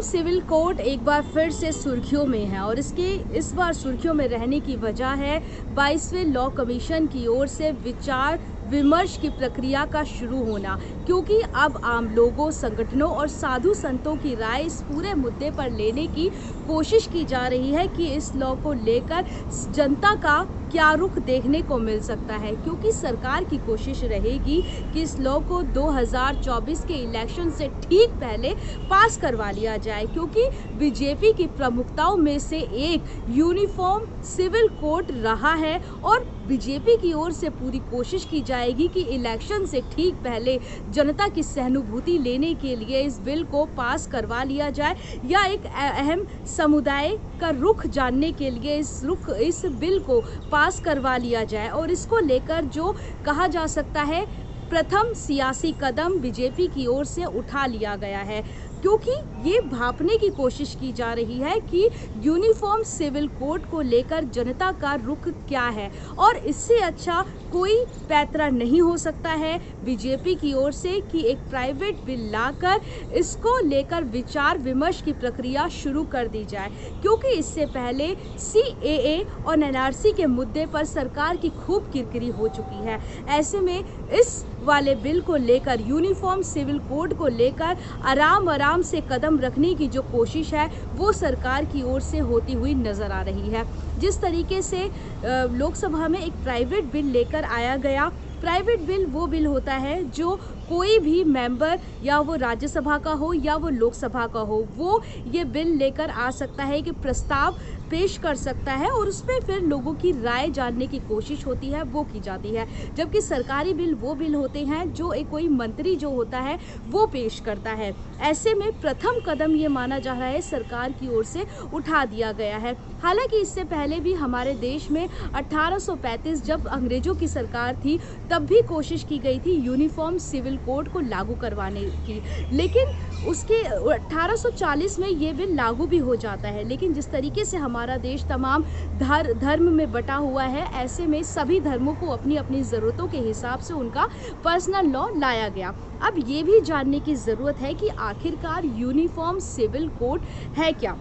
Civil code एक बार फिर से सुर्खियों में है और इसके इस बार सुर्खियों में रहने की वजह है 22वें लॉ कमीशन की ओर से विचार विमर्श की प्रक्रिया का शुरू होना, क्योंकि अब आम लोगों, संगठनों और साधु संतों की राय इस पूरे मुद्दे पर लेने की कोशिश की जा रही है कि इस लॉ को लेकर जनता का क्या रुख देखने को मिल सकता है। क्योंकि सरकार की कोशिश रहेगी कि इस लॉ को 2024 के इलेक्शन से ठीक पहले पास करवा लिया जाए, क्योंकि बीजेपी की प्रमुखताओं में से एक यूनिफॉर्म सिविल कोड रहा है और बीजेपी की ओर से पूरी कोशिश की जाएगी कि इलेक्शन से ठीक पहले जनता की सहानुभूति लेने के लिए इस बिल को पास करवा लिया जाए या एक अहम समुदाय का रुख जानने के लिए इस बिल को पास करवा लिया जाए। और इसको लेकर जो कहा जा सकता है, प्रथम सियासी कदम बीजेपी की ओर से उठा लिया गया है, क्योंकि ये भांपने की कोशिश की जा रही है कि यूनिफॉर्म सिविल कोड को लेकर जनता का रुख क्या है। और इससे अच्छा कोई पैंतरा नहीं हो सकता है बीजेपी की ओर से कि एक प्राइवेट बिल लाकर इसको लेकर विचार विमर्श की प्रक्रिया शुरू कर दी जाए, क्योंकि इससे पहले CAA और NRC के मुद्दे पर सरकार की खूब किरकिरी हो चुकी है। ऐसे में इस वाले बिल को लेकर, यूनिफॉर्म सिविल कोड को लेकर आराम से कदम रखने की जो कोशिश है वो सरकार की ओर से होती हुई नजर आ रही है। जिस तरीके से लोकसभा में एक प्राइवेट बिल लेकर आया गया, प्राइवेट बिल वो बिल होता है जो कोई भी मेंबर, या वो राज्यसभा का हो या वो लोकसभा का हो, वो ये बिल लेकर आ सकता है कि प्रस्ताव पेश कर सकता है और उसमें फिर लोगों की राय जानने की कोशिश होती है, वो की जाती है। जबकि सरकारी बिल वो बिल होते हैं जो कोई मंत्री जो होता है वो पेश करता है। ऐसे में प्रथम कदम ये माना जा रहा है सरकार की ओर से उठा दिया गया है। हालांकि इससे पहले भी हमारे देश में 1835 जब अंग्रेजों की सरकार थी तब भी कोशिश की गई थी यूनिफॉर्म सिविल कोड को लागू करवाने की, लेकिन उसके 1840 में ये बिल लागू भी हो जाता है। लेकिन जिस तरीके से हमारा देश तमाम धर्म में बटा हुआ है, ऐसे में सभी धर्मों को अपनी अपनी ज़रूरतों के हिसाब से उनका पर्सनल लॉ लाया गया। अब ये भी जानने की ज़रूरत है कि आखिरकार यूनिफॉर्म सिविल कोड है क्या।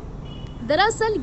दरअसल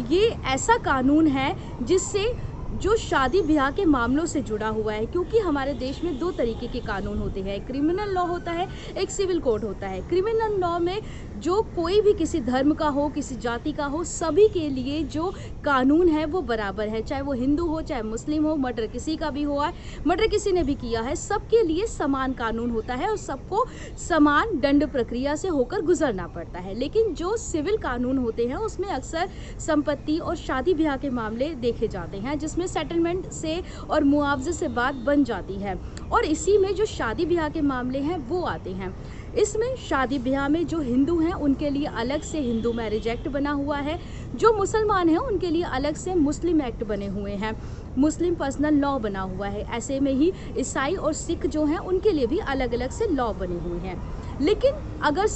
ये ऐसा कानून है जिससे जो शादी ब्याह के मामलों से जुड़ा हुआ है, क्योंकि हमारे देश में दो तरीके के कानून होते हैं, एक क्रिमिनल लॉ होता है, एक सिविल कोड होता है। क्रिमिनल लॉ में जो कोई भी किसी धर्म का हो, किसी जाति का हो, सभी के लिए जो कानून है वो बराबर है, चाहे वो हिंदू हो, चाहे मुस्लिम हो, मर्डर किसी का भी हुआ है, मर्डर किसी ने भी किया है, सबके लिए समान कानून होता है और सबको समान दंड प्रक्रिया से होकर गुजरना पड़ता है। लेकिन जो सिविल कानून होते हैं उसमें अक्सर संपत्ति और शादी ब्याह के मामले देखे जाते हैं, जिसमें सेटलमेंट से और मुआवजे से बात बन जाती है। और इसी में जो शादी ब्याह के मामले हैं वो आते हैं। इसमें शादी ब्याह में जो हिंदू हैं उनके लिए अलग से हिंदू मैरिज एक्ट बना हुआ है, जो मुसलमान हैं उनके लिए अलग से मुस्लिम एक्ट बने हुए हैं, मुस्लिम पर्सनल लॉ बना हुआ है। ऐसे में ही ईसाई और सिख जो हैं उनके लिए भी अलग अलग से लॉ बने हुए हैं। लेकिन अगर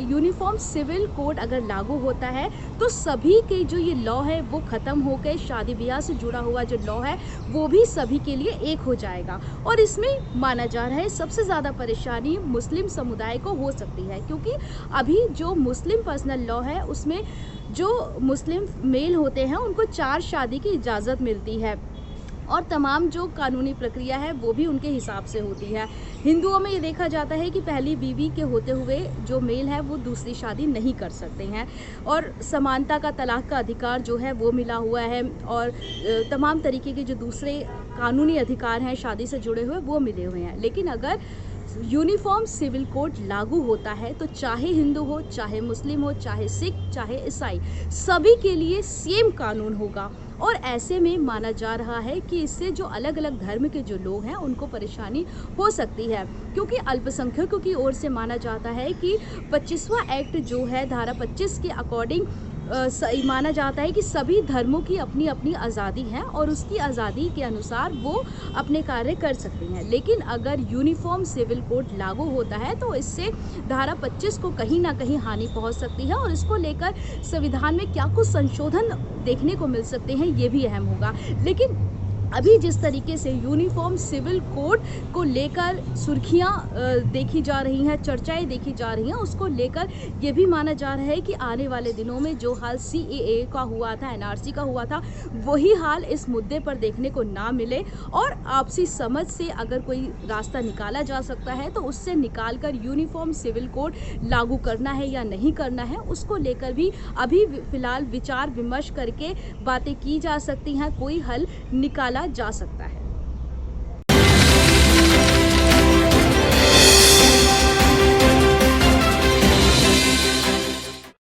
यूनिफॉर्म सिविल कोड अगर लागू होता है तो सभी के जो ये लॉ है वो ख़त्म हो गए, शादी ब्याह से जुड़ा हुआ जो लॉ है वो भी सभी के लिए एक हो जाएगा। और इसमें माना जा रहा है सबसे ज़्यादा परेशानी मुस्लिम समुदाय को हो सकती है, क्योंकि अभी जो मुस्लिम पर्सनल लॉ है उसमें जो मुस्लिम मेल होते हैं उनको 4 शादी की इजाज़त मिलती है और तमाम जो कानूनी प्रक्रिया है वो भी उनके हिसाब से होती है। हिंदुओं में ये देखा जाता है कि पहली बीवी के होते हुए जो मेल है वो दूसरी शादी नहीं कर सकते हैं, और समानता का तलाक का अधिकार जो है वो मिला हुआ है, और तमाम तरीके के जो दूसरे कानूनी अधिकार हैं शादी से जुड़े हुए वो मिले हुए हैं। लेकिन अगर यूनिफॉर्म सिविल कोड लागू होता है तो चाहे हिंदू हो, चाहे मुस्लिम हो, चाहे सिख, चाहे ईसाई, सभी के लिए सेम कानून होगा। और ऐसे में माना जा रहा है कि इससे जो अलग अलग धर्म के जो लोग हैं उनको परेशानी हो सकती है, क्योंकि अल्पसंख्यकों की ओर से माना जाता है कि 25वां एक्ट जो है धारा 25 के अकॉर्डिंग माना जाता है कि सभी धर्मों की अपनी अपनी आज़ादी है और उसकी आज़ादी के अनुसार वो अपने कार्य कर सकते हैं। लेकिन अगर यूनिफॉर्म सिविल कोड लागू होता है तो इससे धारा 25 को कहीं ना कहीं हानि पहुंच सकती है और इसको लेकर संविधान में क्या कुछ संशोधन देखने को मिल सकते हैं ये भी अहम होगा। लेकिन अभी जिस तरीके से यूनिफॉर्म सिविल कोड को लेकर सुर्खियां देखी जा रही हैं, चर्चाएं देखी जा रही हैं, उसको लेकर ये भी माना जा रहा है कि आने वाले दिनों में जो हाल सीएए का हुआ था, एनआरसी का हुआ था, वही हाल इस मुद्दे पर देखने को ना मिले और आपसी समझ से अगर कोई रास्ता निकाला जा सकता है तो उससे निकालकर यूनिफॉर्म सिविल कोड लागू करना है या नहीं करना है, उसको लेकर भी अभी फिलहाल विचार विमर्श करके बातें की जा सकती हैं, कोई हल निकाला जा सकता है।